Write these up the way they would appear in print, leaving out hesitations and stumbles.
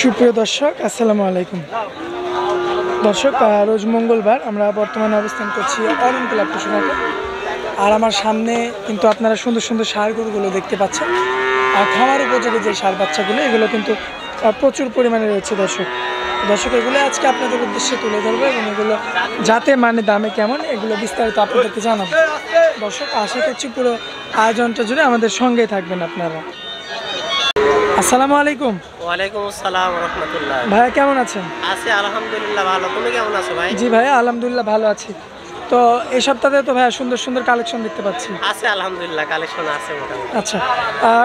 সুপ্রিয় দর্শক, আসসালামু আলাইকুম। দর্শক, রোজ মঙ্গলবার আমরা বর্তমানে অবস্থান করছি অরণকুলা পশুঘাটে। আর আমার সামনে কিন্তু আপনারা সুন্দর সুন্দর ষাঁড় গরুগুলো দেখতে পাচ্ছেন। আর খামার উপযোগী যে ষাঁড় বাচ্চাগুলো, এগুলো কিন্তু প্রচুর পরিমাণে রয়েছে। দর্শক এগুলো আজকে আপনাদের উদ্দেশ্যে তুলে ধরবো এবং এগুলো যাতে মানে দামে কেমন, এগুলো বিস্তারিত আপনাদেরকে জানাবো। দর্শক, আশা করছি পুরো আয়োজনটা জুড়ে আমাদের সঙ্গেই থাকবেন আপনারা। আসসালামু আলাইকুম। ওয়ালাইকুম আসসালাম রাহমাতুল্লাহ। ভাইয়া কেমন আছেন? আছি আলহামদুলিল্লাহ ভালো। তুমি কেমন আছো ভাই? জি ভাইয়া, আলহামদুলিল্লাহ ভালো আছি। তো এই সপ্তাহে তো ভাইয়া সুন্দর সুন্দর কালেকশন দেখতে পাচ্ছি। আছে আলহামদুলিল্লাহ, কালেকশন আছে মোটামুটি। আচ্ছা,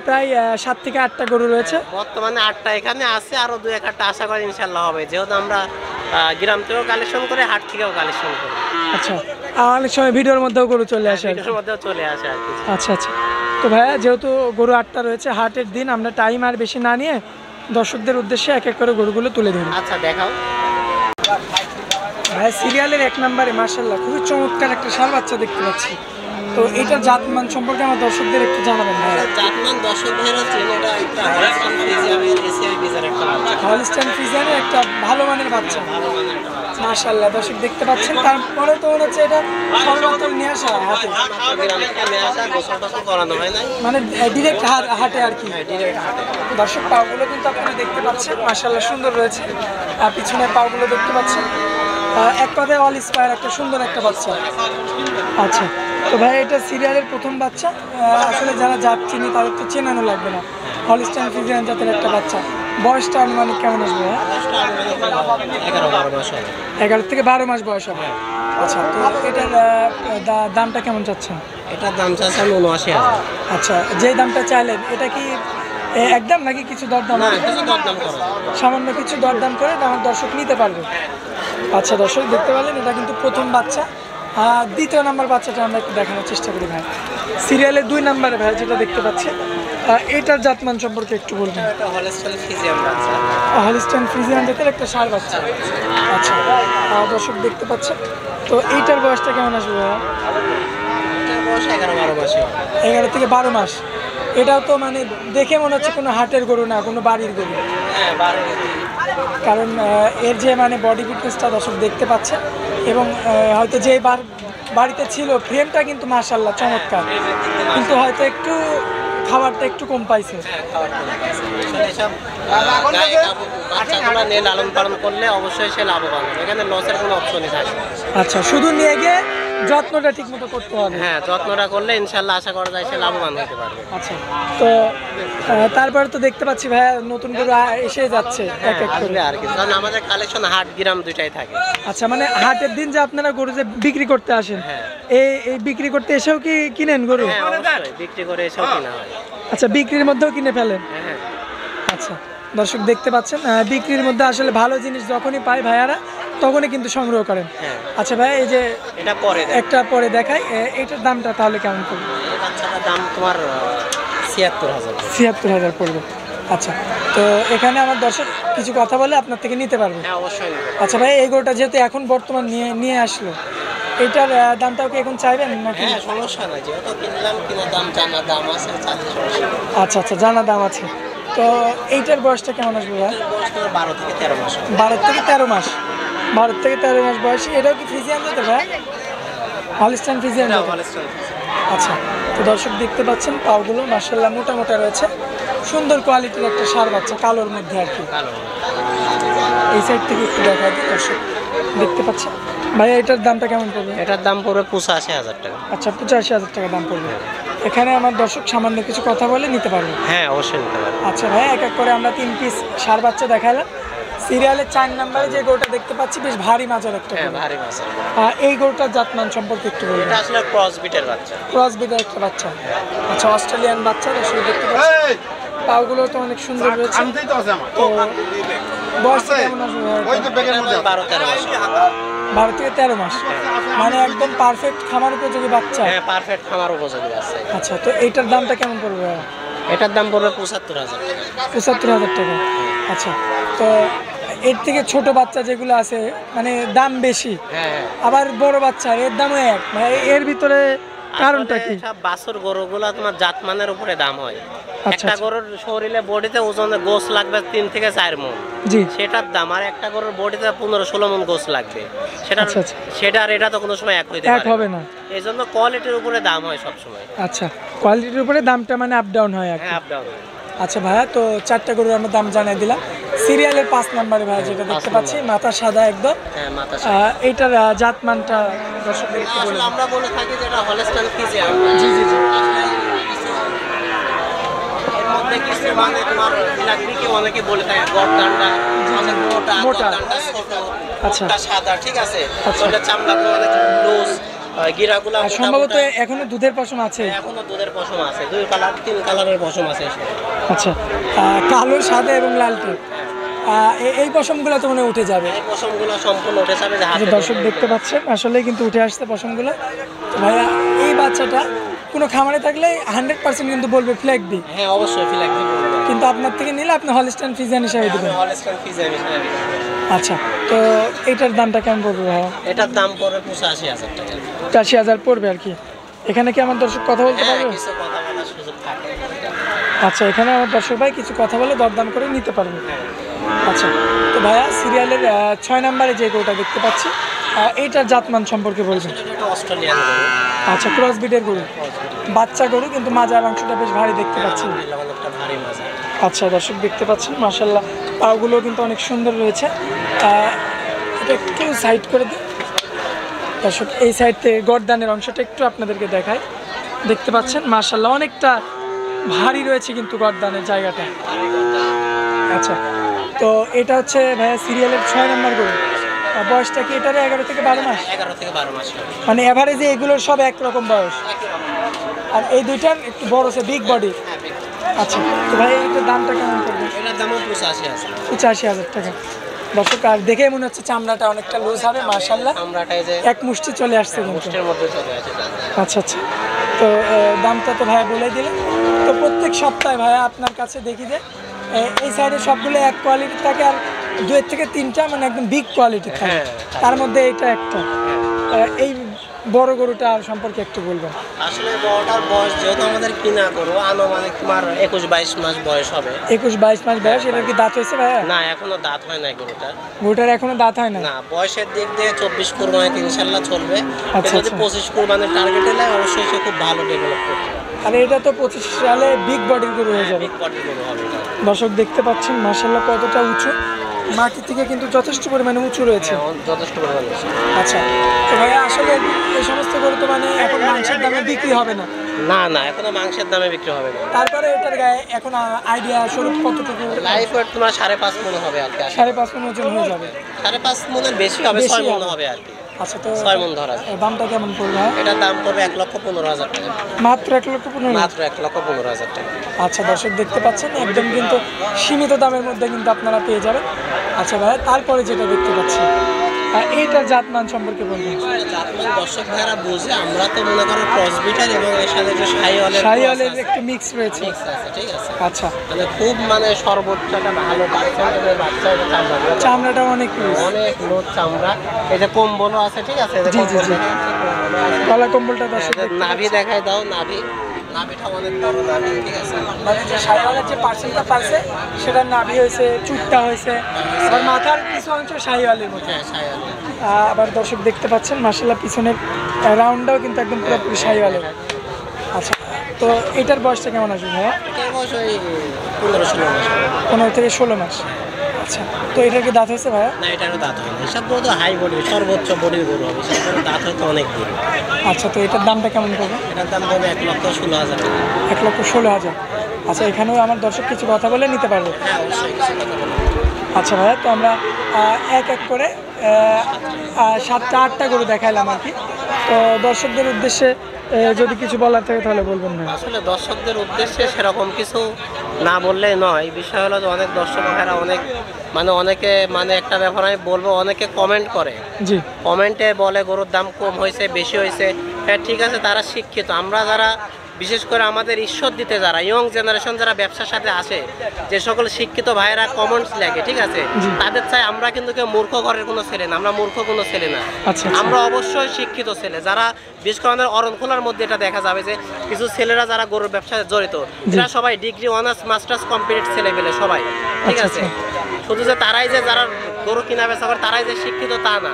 প্রায় 7 থেকে 8টা গরু রয়েছে। বর্তমানে 8টা এখানে আছে, আরো 2-1টা আশা করি ইনশাআল্লাহ হবে, যেহেতু আমরা গ্রাম থেকেও কালেকশন করে, হাট থেকেও কালেকশন করি। আচ্ছা, অনেক সময় ভিডিওর মধ্যেও গরু চলে আসে। ভিডিওর মধ্যেও চলে আসে আর কি। আচ্ছা আচ্ছা, তো ভাইয়া যেহেতু গরু 8টা রয়েছে, হাটের দিন আমরা টাইম আর বেশি না নিয়ে দর্শকদের উদ্দেশ্যে এক এক করে গরুগুলো তুলে ধরি। আচ্ছা দেখাও ভাইয়া, সিরিয়ালের 1 নম্বরে মাশাআল্লাহ খুবই চমৎকার একটা ষাঁড় বাচ্চা দেখতে পাচ্ছি। তো এটার জাতমান সম্পর্কে আমার দর্শকদের একটু জানাবেন ভাইয়া। জাতমান দর্শক ভাইরা চেনে, এটা একটা হলস্টাইন ফ্রিজিয়ানের এসিআই বিজার একটা বাচ্চা। হলস্টাইন ফ্রিজিয়ানের একটা ভালো মানের বাচ্চা। ভালো মানের একটা বাচ্চা। মাশাআল্লাহ, দর্শক দেখতে পাচ্ছেন। তারপরে তো মনে হচ্ছে এটা সর্বত্র নিয়ে আসা হাটে, গ্রাম থেকে নিয়ে আসা, গোসল টোসল করানো হয় নাই, মানে ডিরেক্ট হাটে আর কি। ডিরেক্ট হাটে। দর্শক, পাগুলো কিন্তু আপনারা দেখতে পাচ্ছেন, মাশাআল্লাহ সুন্দর রয়েছে। আর পিছনে পাগুলো দেখতে পাচ্ছেন, এক কথায় অল স্পায়ার একটা সুন্দর একটা বাচ্চা। আচ্ছা, তো ভাই এটা সিরিয়ালের প্রথম বাচ্চা। আসলে যারা জাত চিনি তাদের তো চেনানো লাগবে না। হলস্টাইন ফ্রিজিয়ান জাতের একটা বাচ্চা। বয়সটা আনুমানিক কেমন আসবে? 11-12 মাস হবে। 11 থেকে 12 মাস বয়স হবে। আচ্ছা, তো এটার দামটা কেমন চাচ্ছেন? এটার দাম চাচ্ছেন 79,000। আচ্ছা, যেই দামটা চাইলেন এটা কি একদম নাকি কিছু দরদাম? না, কিছু দরদাম করা সামান্য কিছু দরদাম করে আমার দর্শক নিতে পারবে। আচ্ছা দর্শক, দেখতে পেলেন এটা কিন্তু প্রথম বাচ্চা। দ্বিতীয় নাম্বার বাচ্চাটা আমরা একটু দেখানোর চেষ্টা করি ভাই। সিরিয়ালের 2 নাম্বারে ভাই যেটা দেখতে পাচ্ছি, এটার জাতমান সম্পর্কে একটু বলবেন। এটা হলস্টাইন ফ্রিজিয়ান বাচ্চা। হলস্টাইন ফ্রিজিয়ান জাতের একটা ষাঁড় বাচ্চা। আচ্ছা, দর্শক দেখতে পাচ্ছেন। তো এইটার বয়সটা কেমন আসবে ভাইয়া? এটার বয়স 11-12 মাস হবে। 11 থেকে 12 মাস। এটাও তো মানে দেখে মনে হচ্ছে কোনো হাটের গরু না, কোনো বাড়ির গরু। হ্যাঁ, 12। কারণ এর যে মানে বডি ফিটনেসটা দর্শক দেখতে পাচ্ছে, এবং হয়তো যে বাড়িতে ছিল ফ্রেমটা কিন্তু মাশাআল্লাহ চমৎকার, কিন্তু হয়তো একটু খাবারটা একটু কম পাইছে। বাচ্চাগুলো নিয়ে লালন পালন করলে অবশ্যই সে লাভবান হবে, এখানে লসের কোনো অপশনই থাকে। আচ্ছা, শুধু নিয়ে গিয়ে যত্নটা ঠিক মতো করতে হবে। হ্যাঁ, যত্নটা করলে ইনশাল্লাহ আশা করা যায় সে লাভবান হতে পারবে। আচ্ছা, তো তারপরে তো দেখতে পাচ্ছি ভাইয়া নতুন গরু এসে যাচ্ছে এক এক করে আর কি, কারণ আমাদের কালেকশন হাট গ্রাম দুইটাই থাকে। আচ্ছা, মানে হাটের দিন যে আপনারা গরু যে বিক্রি করতে আসেন, হ্যাঁ, এই বিক্রি করতে এসেও কি কিনেন গরু? হ্যাঁ অবশ্যই বিক্রি করে এসেও কিনা হয়। আচ্ছা, বিক্রির মধ্যেও কিনে ফেলেন? হ্যাঁ। আচ্ছা দর্শক দেখতে পাচ্ছেন, বিক্রির মধ্যে আসলে ভালো জিনিস যখনই পায় ভাইয়ারা তখনই কিন্তু সংগ্রহ করেন। আচ্ছা ভাই, এই যে এটা পরে একটা পরে দেখাই, এটার দামটা তাহলে কেমন পড়বে? এই বাচ্চাটার দাম তোমার 76,000। 76,000 পড়বে। আচ্ছা, তো এখানে আমার দর্শক কিছু কথা বলে আপনার থেকে নিতে পারবে? হ্যাঁ অবশ্যই। আচ্ছা ভাই, এই গরুটা যেহেতু এখন বর্তমান নিয়ে আসলো, এটার দামটাও কি এখন চাইবেন নাকি? হ্যাঁ, সমস্যা নাই, যেহেতু কিনলাম, কিনা দাম জানা দাম আছে, চাইলে সমস্যা নেই। আচ্ছা আচ্ছা, জানা দাম আছে। তো এইটার বয়সটা কেমন আসবে ভাই? বয়স তো 12 থেকে 13 মাস। 12 থেকে 13 মাস। 12 থেকে 13 মাস বয়সী। এটাও কি ফ্রিজিয়ান জাতের ভাই? হলস্টাইন ফ্রিজিয়ান জাতের। আচ্ছা, তো দর্শক দেখতে পাচ্ছেন পাগুলো মাশাআল্লাহ মোটা মোটা রয়েছে, সুন্দর কোয়ালিটির একটা ষাঁড় বাচ্চা, কালোর মধ্যে আর কি। এই সাইড থেকে একটু দেখা দিই, দর্শক দেখতে পাচ্ছেন। ভাই এটার দামটা কেমন পড়বে? এটার দাম পড়বে 85,000 টাকা। আচ্ছা, 85,000 টাকা দাম পড়বে। এখানে আমার দর্শক সামান্য কিছু কথা বলে নিতে পারবে? হ্যাঁ অবশ্যই নিতে পারবে। আচ্ছা ভাই, এক এক করে আমরা 3 পিস ষাঁড় বাচ্চা দেখালাম। সিরিয়ালের 4 নম্বরে যে গরুটা দেখতে পাচ্ছি বেশ ভারী মাজার একটা। হ্যাঁ, ভারী মাছ। এই গরুটার জাতমান সম্পর্কে একটু বলবেন? এটা আসলে ক্রস বিটের বাচ্চা। ক্রস বিটের একটা বাচ্চা। আচ্ছা, অস্ট্রেলিয়ান বাচ্চা দর্শক দেখতে পাচ্ছি। পাগুলো তো অনেক সুন্দর রয়েছে। তো বয়সটা কেমন আসবে? 12-13 মাস। 12 থেকে 13 মাস, মানে একদম পারফেক্ট খামার উপযোগী বাচ্চা। হ্যাঁ, পারফেক্ট খামার উপযোগী বাচ্চা। আচ্ছা, তো এইটার দামটা কেমন পড়বে? এটার দাম পড়বে 75,000 টাকা। 75,000 টাকা। আচ্ছা, তো এর থেকে ছোট বাচ্চা যেগুলো আছে মানে দাম বেশি, হ্যাঁ, আবার বড় বাচ্চা এর দামও এক, মানে এর ভিতরে কারণটা কি? সব বাছুর গরুগুলো তোমার জাতমানের উপরে দাম হয়। একটা গরুর শরীরে বডিতে ওজনে গোস লাগবে 3 থেকে 4 মণ, জি সেটার দাম। আর একটা গরুর বডিতে 15-16 মণ গোস লাগবে, সেটা আর এটা তো কোনো সময় এক হইতে পারে হবে না। এই জন্য কোয়ালিটির উপরে দাম হয় সব সময়। আচ্ছা, কোয়ালিটির উপরে দামটা মানে আপ ডাউন হয়। হ্যাঁ, আপ ডাউন। আচ্ছা ভাইয়া, তো 4টা গরুর আমরা দাম জানাই দিলাম। সিরিয়ালের 5 নম্বরে ভাইয়া যেটা দেখতে পাচ্ছি, মাথা সাদা একদম। হ্যাঁ, মাথা এইটার জাতমানটা দর্শকদের একটু বলে আসলে আমরা বলে থাকি যে এটা হলস্টাইন ফ্রিজিয়ান। জি জি জি। এর মধ্যে কিছু মানে তোমার লাগবিকে অনেকে বলে থাকে গর্দানটা অনেক মোটা, গর্দানটা ছোট, আচ্ছা সাদা, ঠিক আছে। ওটা চামড়াগুলো অনেক লুজ, গিরাগুলো সম্ভবত এখনো দুধের পশম আছে। এখনো দুধের পশম আছে, 2 কালার 3 কালারের পশম আছে। আচ্ছা, কালো, সাদা এবং লালটে, এই পশমগুলো তো মনে উঠে যাবে। এই পশমগুলো সম্পূর্ণ উঠে যাবে। দর্শক দেখতে পাচ্ছেন আসলেই কিন্তু উঠে আসছে পশমগুলো। তো ভাইয়া, এই বাচ্চাটা কোনো খামারে থাকলে 100% কিন্তু বলবে ফ্ল্যাগ দি। হ্যাঁ, অবশ্যই ফ্ল্যাগ দি, কিন্তু আপনার থেকে নিলে আপনি হলস্টাইন ফ্রিজিয়ান হিসেবে দিবেন। হলস্টাইন ফ্রিজিয়ান হিসেবে। আচ্ছা, তো এটার দামটা কেমন পড়বে ভাইয়া? এটার দাম পড়বে 85,000 টাকা। 85,000 পড়বে আর কি। এখানে কি আমার দর্শক কথা বলতে পারবে? কিছু কথা বলার সুযোগ থাকে। আচ্ছা, এখানে আমার দর্শক ভাই কিছু কথা বলে দরদাম করে নিতে পারবে। আচ্ছা, তো ভাইয়া সিরিয়ালের 6 নম্বরে যে গরুটা দেখতে পাচ্ছি, এইটার জাতমান সম্পর্কে বলবেন। এটা অস্ট্রেলিয়ান গরু। আচ্ছা, ক্রস ব্রিডের গরু, বাচ্চা গরু, কিন্তু মাজার অংশটা বেশ ভারী দেখতে পাচ্ছি। অনেকটা ভারী মাজা। আচ্ছা, দর্শক দেখতে পাচ্ছেন মাশাআল্লাহ, পাগুলো কিন্তু অনেক সুন্দর রয়েছে। এটা একটু সাইড করে দিই দর্শক, এই সাইড থেকে গর্দানের অংশটা একটু আপনাদেরকে দেখাই। দেখতে পাচ্ছেন মাশাআল্লাহ অনেকটা ভারী রয়েছে কিন্তু গর্দানের জায়গাটা। আচ্ছা, তো এটা হচ্ছে ভাইয়া সিরিয়ালের 6 নম্বর গরু। বয়সটা কি এটার 11 থেকে 12 মাস? 11 থেকে 12 মাস। মানে এভারেজে এগুলোর সব একরকম বয়স, আর এই দুইটার একটু বড় আছে, বিগ বডি। আচ্ছা, তো ভাই এটার দামটা কেমন পড়বে? এটার দামও 85,000 টাকা। দর্শক, আর দেখে মনে হচ্ছে চামড়াটা অনেকটা লুজ হবে মাশাআল্লাহ। চামড়াটাই যে এক মুষ্টি চলে আসছে কিন্তু। মুষ্টির মধ্যে চলে আসে। আচ্ছা আচ্ছা, তো দামটা তো ভাইয়া বলে দিলেন। তো প্রত্যেক সপ্তাহে ভাইয়া আপনার কাছে দেখি যে এই সাইডে সবগুলো এক কোয়ালিটি থাকে, আর 2 থেকে 3টা মানে একদম বিগ কোয়ালিটি থাকে। তার মধ্যে এটা একটা। এই বড় গরুটা সম্পর্কে একটু বলবেন। আসলে বড়টার বয়স যেহেতু আমাদের কিনা গরু, আনুমানিক তোমার 21-22 মাস বয়স হবে। 21-22 মাস বয়স। এটার কি দাঁত হয়েছে ভাইয়া? না, এখনো দাঁত হয় নাই গরুটার। গরুটার এখনো দাঁত হয় না? না, বয়সের দিক দিয়ে 24 কুরবানিতে ইনশাআল্লাহ চলবে। আচ্ছা, যদি 25 কুরবানির টার্গেটে নেয় অবশ্যই সে খুব ভালো ডেভেলপ করবে। আর এটা তো 25 সালে বিগ বডির গরু হয়ে যাবে। বিগ বডির গরু হবে এটা। দর্শক দেখতে পাচ্ছেন মাশাআল্লাহ কতটা উঁচু, মাটি থেকে কিন্তু যথেষ্ট পরিমাণে উঁচু রয়েছে। যথেষ্ট পরিমাণে। আচ্ছা, তো ভাইয়া আসলে এই সমস্ত গরু তো মানে এখন মাংসের দামে বিক্রি হবে না? না না, এখনো মাংসের দামে বিক্রি হবে না। তারপরে এটার গায়ে এখন আইডিয়া স্বরূপ কতটুকু? লাইফ ওয়েট তোমার 5.5 মণ হবে আর কি। 5.5 মণ ওজন হয়ে যাবে? 5.5 মণের বেশি হবে, 6 মণ হবে আর কি। আচ্ছা, তো 6 মণ ধরা যায়। দামটা কেমন পড়বে? এটার দাম পড়বে 1,15,000 টাকা। মাত্র 1,15,000? মাত্র 1,15,000 টাকা। আচ্ছা, দর্শক দেখতে পাচ্ছেন একদম কিন্তু সীমিত দামের মধ্যে কিন্তু আপনারা পেয়ে যাবেন। আচ্ছা ভাইয়া, তারপরে যেটা দেখতে পাচ্ছি এইটার জাতমান সম্পর্কে বলবেন। দর্শক ভাইরা বুঝে, আমরা তো মনে করো ক্রসবিটার এবং এর সাথে একটু শাহিওয়ালের একটু মিক্স রয়েছে। ঠিক আছে। আচ্ছা, মানে খুব মানে সর্বোচ্চ একটা ভালো পার্সেন্টেজের বাচ্চা, চামড়াটা অনেক লোড চামড়া। এই যে কম্বলও আছে, ঠিক আছে। জি জি জি, গলা কম্বলটা দর্শক নাভি দেখাই দাও। নাভিটা অনেক বড় নাভি, ঠিক আছে। মানে যে শাহিওয়ালের যে পার্সেন্টটা পাইছে সেটার নাভি হয়েছে, চুটটা হয়েছে, আবার মাথার কিছু অংশ শাহিওয়ালের মতো। আবার দর্শক দেখতে পাচ্ছেন মাশাআল্লাহ পিছনের রাউন্ডটাও কিন্তু একদম পুরোপুরি শাহিওয়ালের। আচ্ছা, তো এটার বয়সটা কেমন আসবে ভাইয়া? 15 থেকে 16 মাস। আচ্ছা, তো এটার কি দাঁত হয়েছে ভাইয়া? না, এটারও দাঁত হয় না। এসব গরু তো হাই বডি, সর্বোচ্চ বডির গরু হবে। সব গরু দাঁত হয়তো অনেক দূর। আচ্ছা, তো এটার দামটা কেমন পড়বে? এটার দাম পড়বে 1,16,000 টাকা। 1,16,000। আচ্ছা, এখানেও আমার দর্শক কিছু কথা বলে নিতে পারবে? হ্যাঁ, অবশ্যই কিছু কথা বলবো। আচ্ছা ভাইয়া, তো আমরা এক এক করে 7টা-8টা গরু দেখাইলাম আর কি। তো দর্শকদের উদ্দেশ্যে যদি কিছু বলার থাকে তাহলে বলবেন না? আসলে দর্শকদের উদ্দেশ্যে সেরকম কিছু না বললেই নয়। বিষয় হলো যে অনেক দর্শক ভাইরা অনেকে একটা ব্যাপার আমি বলবো, অনেকে কমেন্ট করে। জি, কমেন্টে বলে গরুর দাম কম হয়েছে, বেশি হয়েছে। হ্যাঁ, ঠিক আছে, তারা শিক্ষিত। আমরা যারা বিশেষ করে আমাদের ঈশ্বর দিতে যারা ইয়ং জেনারেশন যারা ব্যবসার সাথে আসে, যে সকল শিক্ষিত ভাইয়েরা কমেন্টস লেখে, ঠিক আছে, জি। তাদের চাই আমরা কিন্তু কেউ মূর্খ ঘরের কোনো ছেলে না, আমরা মূর্খ কোনো ছেলে না, আচ্ছা, আচ্ছা। আমরা অবশ্যই শিক্ষিত ছেলে। যারা বিশেষ করে আমাদের অরণখোলার মধ্যে এটা দেখা যাবে যে কিছু ছেলেরা যারা গরুর ব্যবসায় জড়িত, এরা সবাই ডিগ্রি, অনার্স, মাস্টার্স কমপ্লিট ছেলে পেলে সবাই, ঠিক আচ্ছা, আছে। আচ্ছা। শুধু যে তারাই যে যারা গরু কিনা বেচা করে তারাই যে শিক্ষিত তা না,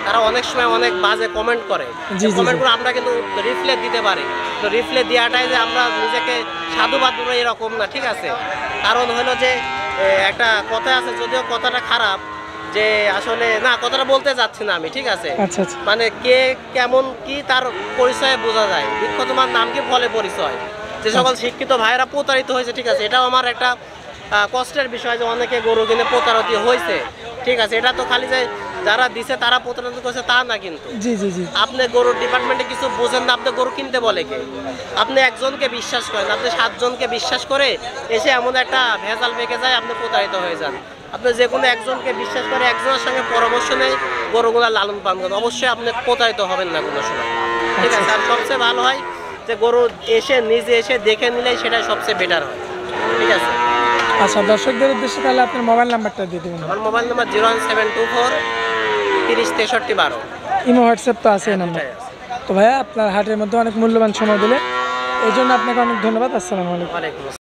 তারা অনেক সময় অনেক বাজে কমেন্ট করে। জি, জি, কমেন্টগুলো আমরা কিন্তু রিপ্লাই দিতে পারি, তো রিপ্লাই দেওয়াটাই যে আমরা নিজেকে সাধুবাদ দেবো এরকম না, ঠিক আছে। কারণ হলো যে একটা কথা আছে, যদিও কথাটা খারাপ, যে আসলে না কথাটা বলতে যাচ্ছি না আমি, ঠিক আছে। আচ্ছা, আচ্ছা। মানে কে কেমন কি তার পরিচয়ে বোঝা যায়, বৃক্ষ তোমার নাম কি ফলে পরিচয়। যে সকল শিক্ষিত ভাইয়েরা প্রতারিত হয়েছে, ঠিক আছে, এটাও আমার একটা কষ্টের বিষয় যে অনেকে গরু কিনে প্রতারিত হয়েছে, ঠিক আছে। এটা তো খালি যে যারা দিছে তারা প্রতারিত করেছে তা না, কিন্তু জি, জি, জি। আপনি গরুর ডিপার্টমেন্টে কিছু বোঝেন না, আপনি গরু কিনতে বলে কে? আপনি একজনকে বিশ্বাস করেন, আপনি 7 জনকে বিশ্বাস করে এসে এমন একটা ভেজাল পেকে যায়, আপনি প্রতারিত হয়ে যান। আপনি যে কোনো একজনকে বিশ্বাস করে একজনের সঙ্গে পরামর্শ নেই গরুগুলা লালন পালন করেন, অবশ্যই আপনি প্রতারিত হবেন না কোনো সময়, ঠিক আছে। আর সবচেয়ে ভালো হয় যে গরু এসে নিজে এসে দেখে নিলেই সেটাই সবচেয়ে বেটার হয়, ঠিক আছে। আচ্ছা, দর্শকদের উদ্দেশ্যে তাহলে আপনার মোবাইল নাম্বারটা দিয়ে দেবেন। আমার মোবাইল নাম্বার 01724 30 63 12। ইমো হোয়াটসঅ্যাপ তো আছে এই নাম্বার। তো ভাইয়া আপনার হাটের মধ্যে অনেক মূল্যবান সময় দিলে এই জন্য আপনাকে অনেক ধন্যবাদ। আসসালামু আলাইকুম। ওয়ালাইকুম আসসালাম।